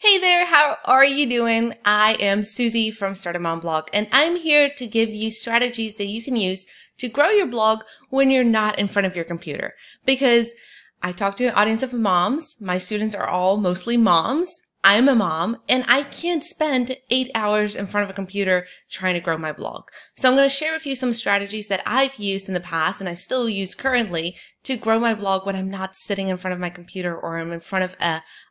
Hey there, how are you doing? I am Susie from Start a Mom Blog, and I'm here to give you strategies that you can use to grow your blog when you're not in front of your computer. Because I talk to an audience of moms, my students are all mostly moms, I'm a mom, and I can't spend 8 hours in front of a computer trying to grow my blog. So I'm going to share with you some strategies that I've used in the past and I still use currently to grow my blog when I'm not sitting in front of my computer or I'm in front of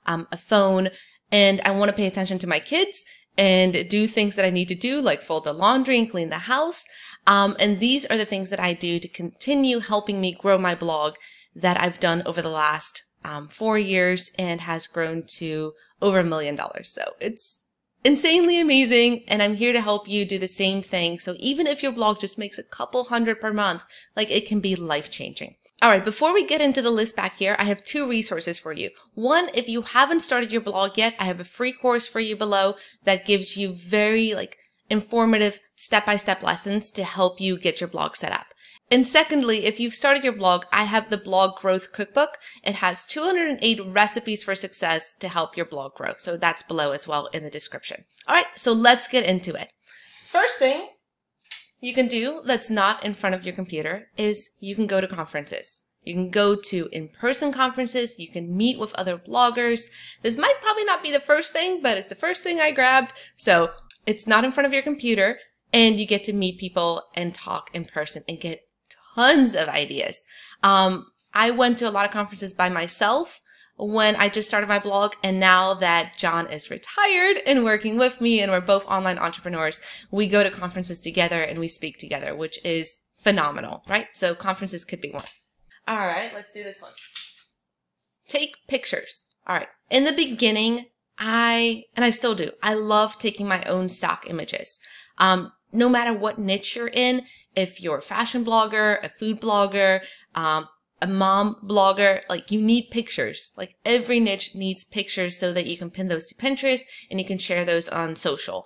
a phone and I want to pay attention to my kids and do things that I need to do, like fold the laundry and clean the house. And these are the things that I do to continue helping me grow my blog that I've done over the last 4 years and has grown to over $1 million. So it's insanely amazing. And I'm here to help you do the same thing. So even if your blog just makes a couple hundred per month, like it can be life-changing. All right, before we get into the list back here, I have 2 resources for you. One, if you haven't started your blog yet, I have a free course for you below that gives you very informative step-by-step lessons to help you get your blog set up. And secondly, if you've started your blog, I have the Blog Growth Cookbook. It has 208 recipes for success to help your blog grow. So that's below as well in the description. All right, so let's get into it. First thing you can do that's not in front of your computer is you can go to conferences. You can go to in-person conferences. You can meet with other bloggers. This might probably not be the first thing, but it's the first thing I grabbed. So it's not in front of your computer and you get to meet people and talk in person and get tons of ideas. I went to a lot of conferences by myself when I just started my blog, and now that John is retired and working with me and we're both online entrepreneurs, we go to conferences together and we speak together, which is phenomenal, right? So conferences could be one. All right, let's do this one. Take pictures. All right. In the beginning, I still do, I love taking my own stock images. No matter what niche you're in, if you're a fashion blogger, a food blogger, a mom blogger, you need pictures. Every niche needs pictures so that you can pin those to Pinterest and you can share those on social.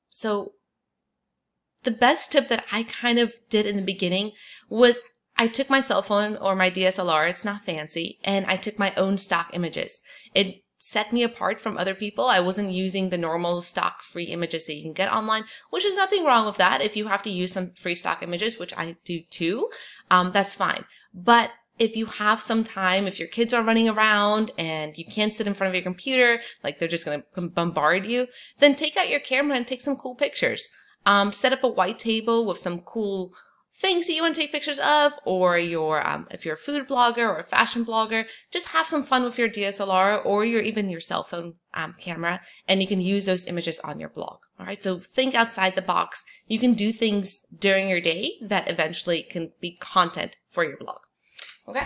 So the best tip that I kind of did in the beginning was I took my cell phone or my DSLR, it's not fancy, and I took my own stock images. It set me apart from other people. I wasn't using the normal stock free images that you can get online, which is nothing wrong with that. If you have to use some free stock images, which I do too, that's fine. But if you have some time, if your kids are running around and you can't sit in front of your computer, they're just going to bombard you, then take out your camera and take some cool pictures. Set up a white table with some cool things that you want to take pictures of, or if you're a food blogger or a fashion blogger, just have some fun with your DSLR or even your cell phone camera, and you can use those images on your blog. All right, so think outside the box. You can do things during your day that eventually can be content for your blog. Okay?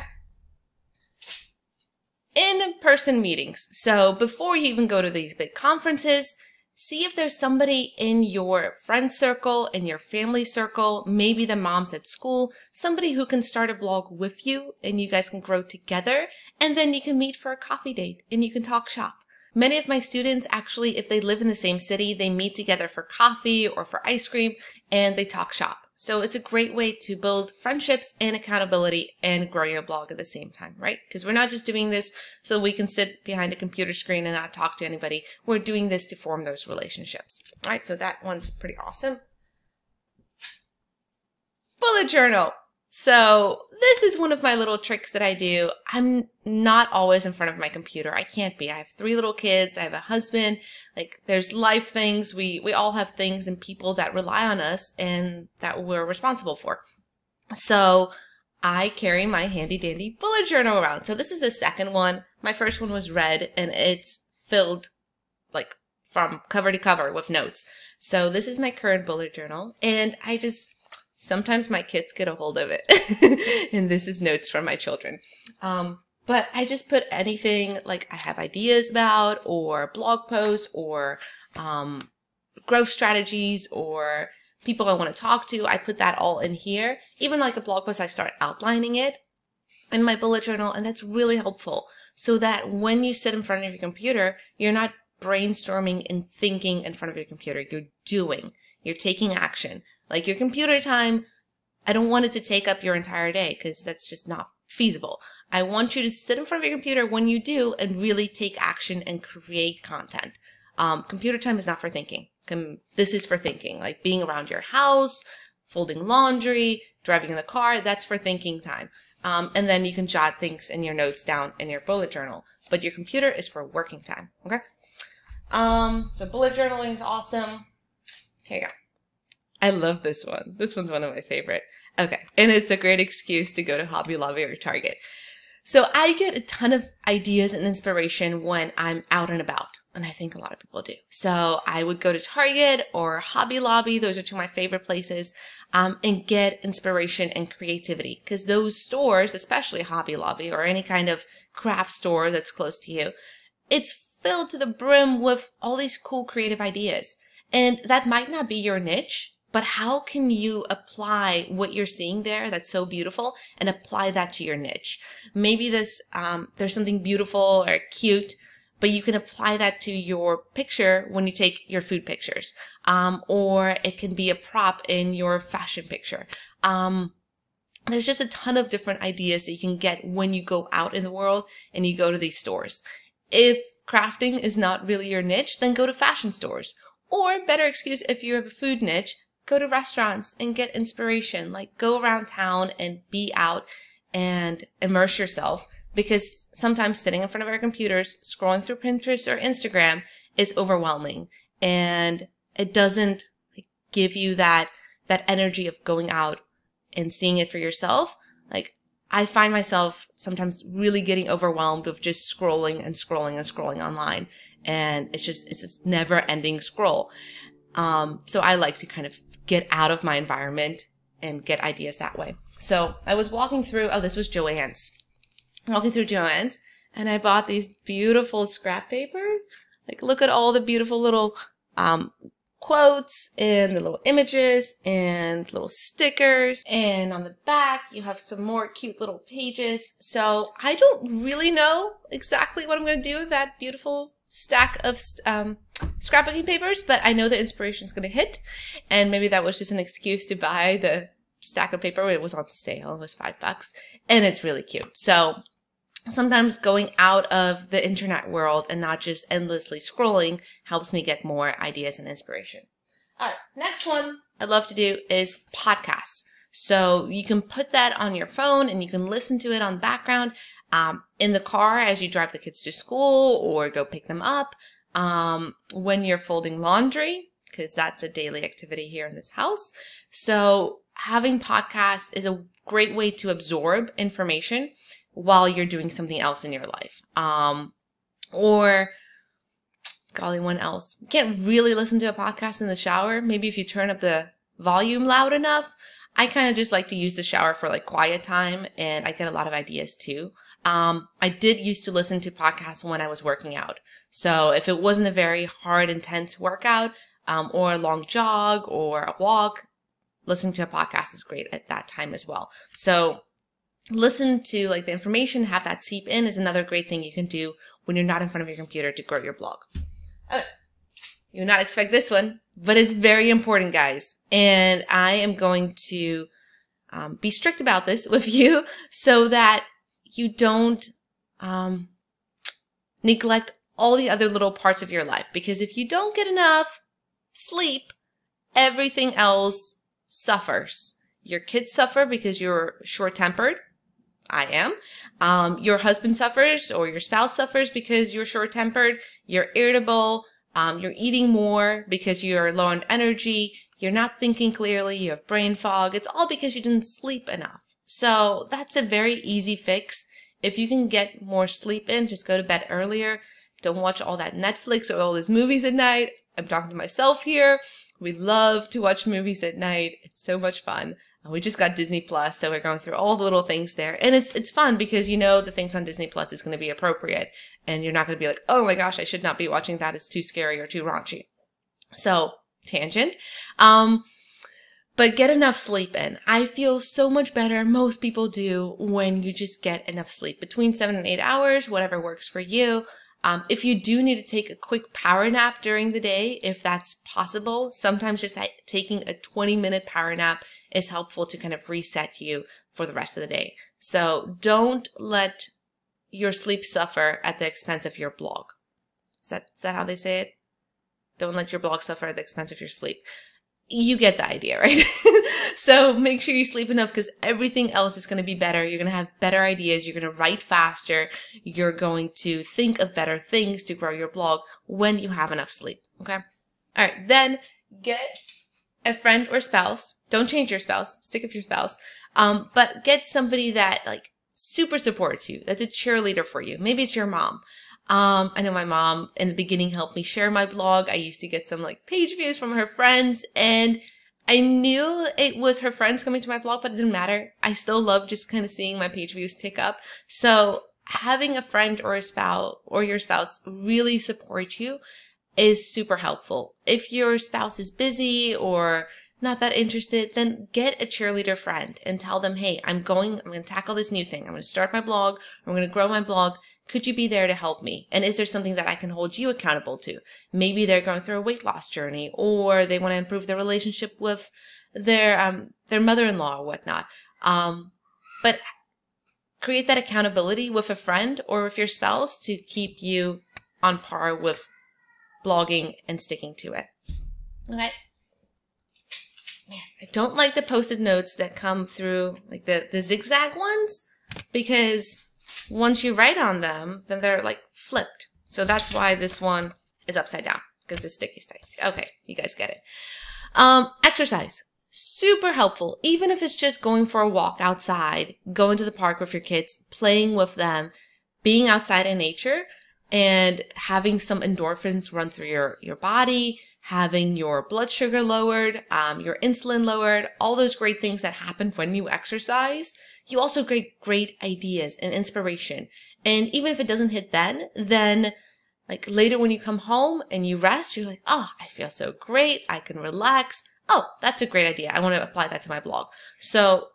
In-person meetings. So before you even go to these big conferences, see if there's somebody in your friend circle, in your family circle, maybe the moms at school, somebody who can start a blog with you and you guys can grow together, and then you can meet for a coffee date and you can talk shop. Many of my students actually, if they live in the same city, they meet together for coffee or for ice cream and they talk shop. So it's a great way to build friendships and accountability and grow your blog at the same time, right? Because we're not just doing this so we can sit behind a computer screen and not talk to anybody. We're doing this to form those relationships. All right, so that one's pretty awesome. Bullet journal. So this is one of my little tricks that I do. I'm not always in front of my computer. I can't be. I have 3 little kids. I have a husband. There's life things. We all have things and people that rely on us and that we're responsible for. So I carry my handy dandy bullet journal around. So this is a second one. My first one was red and it's filled from cover to cover with notes. So this is my current bullet journal, and sometimes my kids get a hold of it. And this is notes from my children. But I just put anything I have ideas about, or blog posts, or growth strategies, or people I want to talk to. I put that all in here. Even a blog post, I start outlining it in my bullet journal. And that's really helpful so that when you sit in front of your computer, you're not brainstorming and thinking in front of your computer. You're doing. You're taking action. Your computer time, I don't want it to take up your entire day because that's just not feasible. I want you to sit in front of your computer when you do and really take action and create content. Computer time is not for thinking. This is for thinking, like being around your house, folding laundry, driving in the car. That's for thinking time. And then you can jot things in your notes down in your bullet journal. But your computer is for working time. Okay? So bullet journaling is awesome. Here you go. I love this one. This one's one of my favorite. Okay. And it's a great excuse to go to Hobby Lobby or Target. So I get a ton of ideas and inspiration when I'm out and about. And I think a lot of people do. So I would go to Target or Hobby Lobby. Those are two of my favorite places. And get inspiration and creativity. Because those stores, especially Hobby Lobby or any kind of craft store that's close to you, it's filled to the brim with all these cool creative ideas. And that might not be your niche, but how can you apply what you're seeing there that's so beautiful and apply that to your niche? Maybe there's something beautiful or cute, but you can apply that to your picture when you take your food pictures. Or it can be a prop in your fashion picture. There's just a ton of different ideas that you can get when you go out in the world and you go to these stores. If crafting is not really your niche, then go to fashion stores. Or better excuse, if you have a food niche, go to restaurants and get inspiration. Like go around town and be out and immerse yourself, because sometimes sitting in front of our computers, scrolling through Pinterest or Instagram is overwhelming, and it doesn't give you that energy of going out and seeing it for yourself. Like I find myself sometimes really getting overwhelmed with just scrolling and scrolling and scrolling online, and it's this never ending scroll. So I like to kind of get out of my environment and get ideas that way. So I was walking through, this was Joann's. Walking through Joann's, and I bought these beautiful scrap paper. Like look at all the beautiful little quotes and the little images and little stickers. And on the back, you have some more cute little pages. So I don't really know exactly what I'm going to do with that beautiful stack of scrapbooking papers, but I know the inspiration is going to hit, and maybe that was just an excuse to buy the stack of paper. It was on sale. It was $5, and it's really cute. So sometimes going out of the internet world and not just endlessly scrolling helps me get more ideas and inspiration. All right, next one I love to do is podcasts. So you can put that on your phone and you can listen to it on the background. In the car as you drive the kids to school or go pick them up, when you're folding laundry, because that's a daily activity here in this house. So having podcasts is a great way to absorb information while you're doing something else in your life. Or, golly, one else. You can't really listen to a podcast in the shower. Maybe if you turn up the volume loud enough. I kind of just like to use the shower for like quiet time, and I get a lot of ideas too. I did used to listen to podcasts when I was working out. So if it wasn't a very hard, intense workout, or a long jog or a walk, listening to a podcast is great at that time as well. So listen to like the information, have that seep in is another great thing you can do when you're not in front of your computer to grow your blog. Okay. You would not expect this one, but it's very important, guys. And I am going to be strict about this with you so that you don't neglect all the other little parts of your life. Because if you don't get enough sleep, everything else suffers. Your kids suffer because you're short-tempered. I am. Your husband suffers or your spouse suffers because you're short-tempered. You're irritable. You're eating more because you're low on energy. You're not thinking clearly. You have brain fog. It's all because you didn't sleep enough. So that's a very easy fix. If you can get more sleep in, just go to bed earlier. Don't watch all that Netflix or all those movies at night. I'm talking to myself here. We love to watch movies at night. It's so much fun. We just got Disney Plus, so we're going through all the little things there. And it's fun because you know the things on Disney Plus is going to be appropriate. And you're not going to be like, oh my gosh, I should not be watching that. It's too scary or too raunchy. So, tangent. But get enough sleep in. I feel so much better. Most people do when you just get enough sleep. Between 7 and 8 hours, whatever works for you. If you do need to take a quick power nap during the day, if that's possible, sometimes just taking a 20-minute power nap is helpful to kind of reset you for the rest of the day. So don't let your sleep suffer at the expense of your blog. Is that how they say it? Don't let your blog suffer at the expense of your sleep. You get the idea, right? So make sure you sleep enough because everything else is going to be better. You're going to have better ideas. You're going to write faster. You're going to think of better things to grow your blog when you have enough sleep. Okay? All right. Then get a friend or spouse. Don't change your spouse. Stick with your spouse. But get somebody that like super supports you. That's a cheerleader for you. Maybe it's your mom. I know my mom in the beginning helped me share my blog. I used to get some like page views from her friends, and I knew it was her friends coming to my blog, but it didn't matter. I still love just kind of seeing my page views tick up. So having a friend or a spouse or your spouse really support you is super helpful. If your spouse is busy or not that interested, then get a cheerleader friend and tell them, hey, I'm going to tackle this new thing. I'm going to start my blog. I'm going to grow my blog. Could you be there to help me? And is there something that I can hold you accountable to? Maybe they're going through a weight loss journey, or they want to improve their relationship with their mother-in-law or whatnot. But create that accountability with a friend or with your spouse to keep you on par with blogging and sticking to it. Okay. Man, I don't like the Post-it notes that come through, like the zigzag ones, because once you write on them, then they're like flipped. So that's why this one is upside down, because it's sticky sticks. Okay, you guys get it. Exercise. Super helpful. Even if it's just going for a walk outside, going to the park with your kids, playing with them, being outside in nature, and having some endorphins run through your body, having your blood sugar lowered, your insulin lowered, all those great things that happen when you exercise. You also get great ideas and inspiration. And even if it doesn't hit then like later when you come home and you rest, you're like, oh, I feel so great. I can relax. Oh, that's a great idea. I want to apply that to my blog. So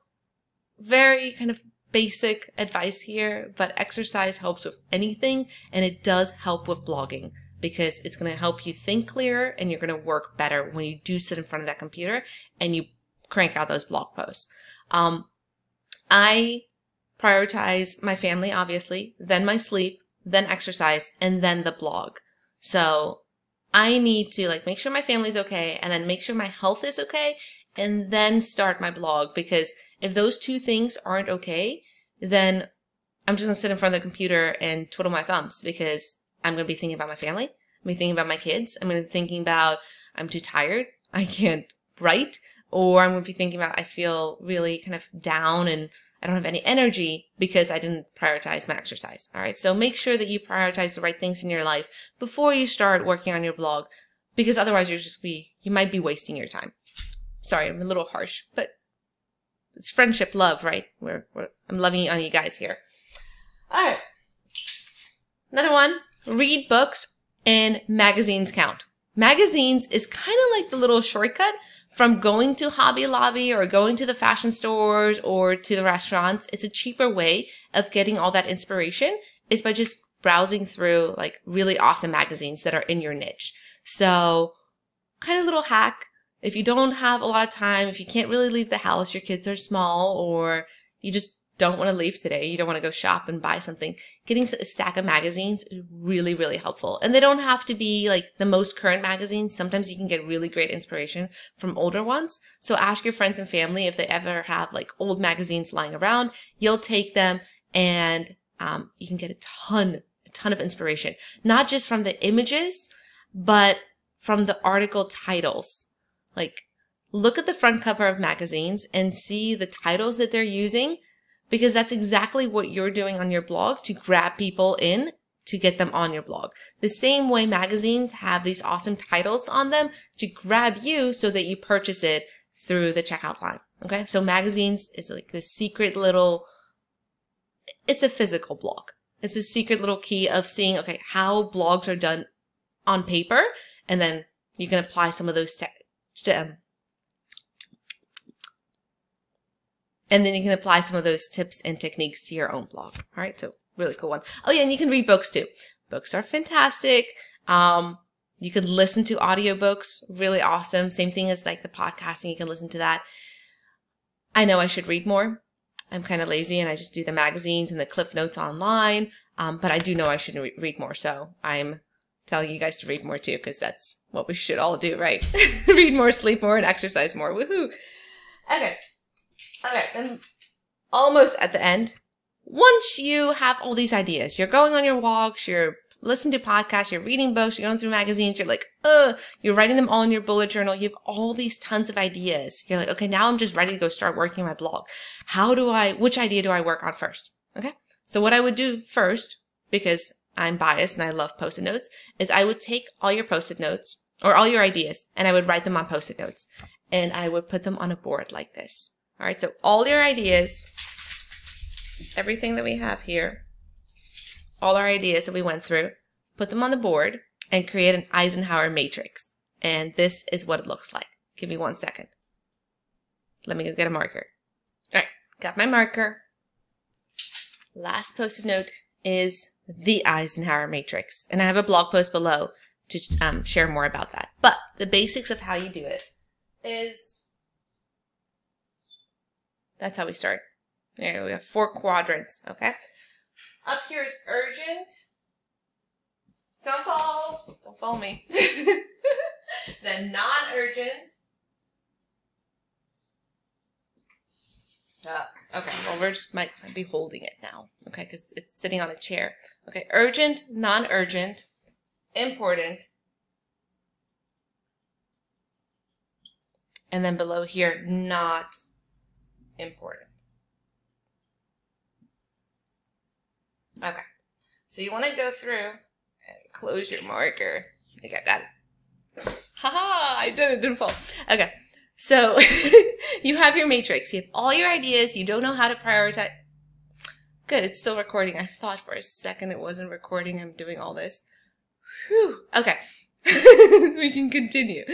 very kind of basic advice here, but exercise helps with anything, and it does help with blogging because it's going to help you think clearer, and you're going to work better when you do sit in front of that computer and you crank out those blog posts. I prioritize my family, obviously, then my sleep, then exercise, and then the blog. So I need to like make sure my family's okay, and then make sure my health is okay, and then start my blog, because if those two things aren't okay, then I'm just going to sit in front of the computer and twiddle my thumbs, because I'm going to be thinking about my family. I'm going to be thinking about my kids. I'm going to be thinking about I'm too tired. I can't write. Or I'm going to be thinking about I feel really kind of down and I don't have any energy because I didn't prioritize my exercise. All right. So make sure that you prioritize the right things in your life before you start working on your blog, because otherwise you might be wasting your time. Sorry, I'm a little harsh, but it's friendship, love, right? I'm loving on you guys here. All right. Another one, read books and magazines count. Magazines is kind of like the little shortcut from going to Hobby Lobby or going to the fashion stores or to the restaurants. It's a cheaper way of getting all that inspiration is by just browsing through like really awesome magazines that are in your niche. So kind of little hack. If you don't have a lot of time, if you can't really leave the house, your kids are small, or you just don't want to leave today, you don't want to go shop and buy something, getting a stack of magazines is really, really helpful. And they don't have to be like the most current magazines. Sometimes you can get really great inspiration from older ones. So ask your friends and family if they ever have like old magazines lying around. You'll take them, and you can get a ton of inspiration, not just from the images, but from the article titles. Like, look at the front cover of magazines and see the titles that they're using, because that's exactly what you're doing on your blog to grab people in to get them on your blog. The same way magazines have these awesome titles on them to grab you so that you purchase it through the checkout line. Okay. So magazines is like the secret little, it's a physical blog. It's a secret little key of seeing, okay, how blogs are done on paper. And then you can apply some of those and then you can apply some of those tips and techniques to your own blog. All right. So really cool one. Oh yeah. And you can read books too. Books are fantastic. You can listen to audiobooks. Really awesome. Same thing as like the podcasting. You can listen to that. I know I should read more. I'm kind of lazy and I just do the magazines and the Cliff Notes online. But I do know I should read more, so I'm telling you guys to read more too, because that's what we should all do, right? Read more, sleep more, and exercise more. Woohoo! Okay, then almost at the end. Once you have all these ideas, you're going on your walks, you're listening to podcasts, you're reading books, you're going through magazines, you're like, you're writing them all in your bullet journal. You have all these tons of ideas. You're like, okay, now I'm just ready to go start working on my blog. Which idea do I work on first? Okay. So what I would do first, because I'm biased and I love Post-it notes, is I would take all your Post-it notes or all your ideas and I would write them on Post-it notes and I would put them on a board like this. All right. So all your ideas, everything that we have here, all our ideas that we went through, put them on the board and create an Eisenhower matrix. And this is what it looks like. Give me 1 second. Let me go get a marker. All right, got my marker. Last Post-it note is the Eisenhower matrix. And I have a blog post below to share more about that. But the basics of how you do it is, that's how we start. There we have 4 quadrants, okay? Up here is urgent. Don't fall. Don't follow me. Then non-urgent. Okay, well, we just might be holding it now, okay, because it's sitting on a chair. Okay, urgent, non-urgent, important. And then below here, not important. Okay, so you want to go through and close your marker. You got that. Haha, I didn't fall. Okay, so you have your matrix. You have all your ideas. You don't know how to prioritize. Good, it's still recording. I thought for a second it wasn't recording. I'm doing all this. Whew. Okay, we can continue.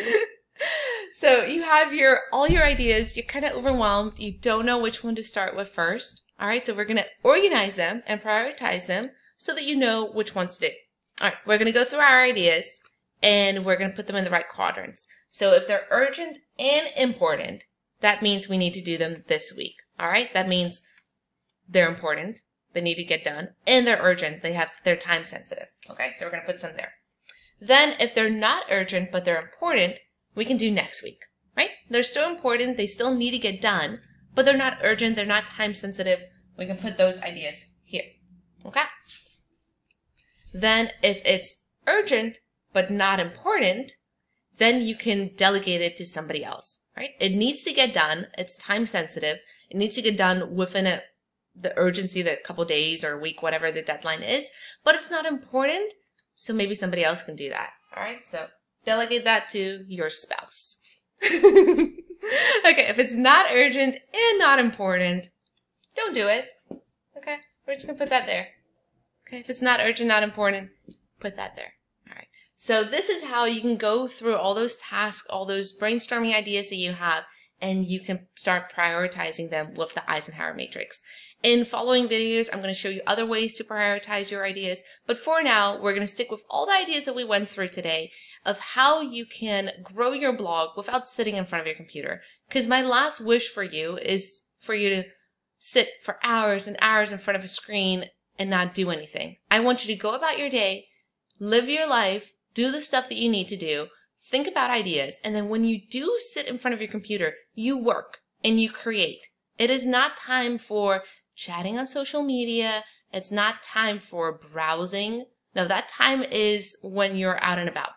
So you have all your ideas. You're kind of overwhelmed. You don't know which one to start with first. All right, so we're going to organize them and prioritize them so that you know which ones to do. All right, we're going to go through our ideas and we're going to put them in the right quadrants. So if they're urgent and important, that means we need to do them this week. All right, that means they're important, they need to get done, and they're urgent, they're time sensitive. Okay, so we're going to put some there. Then if they're not urgent but they're important, we can do next week, right? They're still important, they still need to get done, but they're not urgent, they're not time sensitive. We can put those ideas here, okay? Then if it's urgent but not important, then you can delegate it to somebody else, right? It needs to get done, it's time sensitive, it needs to get done within the urgency, the couple days or a week, whatever the deadline is, but it's not important, so maybe somebody else can do that, all right? So delegate that to your spouse. Okay, if it's not urgent and not important, don't do it. Okay, we're just gonna put that there. Okay, if it's not urgent, not important, put that there. All right. So this is how you can go through all those tasks, all those brainstorming ideas that you have, and you can start prioritizing them with the Eisenhower matrix. In following videos, I'm going to show you other ways to prioritize your ideas, but for now, we're going to stick with all the ideas that we went through today of how you can grow your blog without sitting in front of your computer. Because my last wish for you is for you to sit for hours and hours in front of a screen and not do anything. I want you to go about your day, live your life, do the stuff that you need to do, think about ideas, and then when you do sit in front of your computer, you work and you create. It is not time for chatting on social media. It's not time for browsing. No, that time is when you're out and about.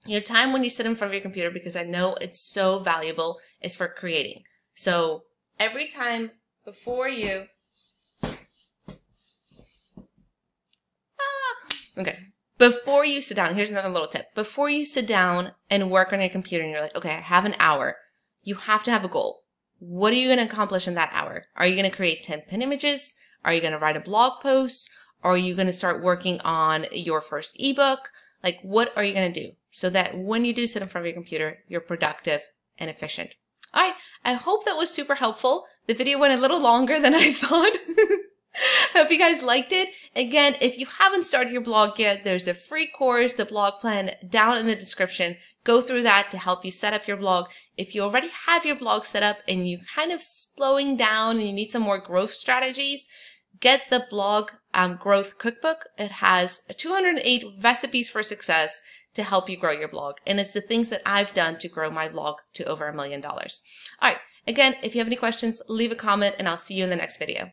Your time when you sit in front of your computer, because I know it's so valuable, is for creating. So every time before you, before you sit down, here's another little tip. Before you sit down and work on your computer and you're like, okay, I have an hour, you have to have a goal. What are you going to accomplish in that hour? Are you going to create 10 pin images? Are you going to write a blog post? Are you going to start working on your first ebook? Like, what are you going to do so that when you do sit in front of your computer, you're productive and efficient? All right. I hope that was super helpful. The video went a little longer than I thought. Hope you guys liked it. Again, if you haven't started your blog yet, there's a free course, the blog plan, down in the description. Go through that to help you set up your blog. If you already have your blog set up and you're kind of slowing down and you need some more growth strategies, get the blog growth cookbook. It has 208 recipes for success to help you grow your blog. And it's the things that I've done to grow my blog to over $1 million. All right. Again, if you have any questions, leave a comment and I'll see you in the next video.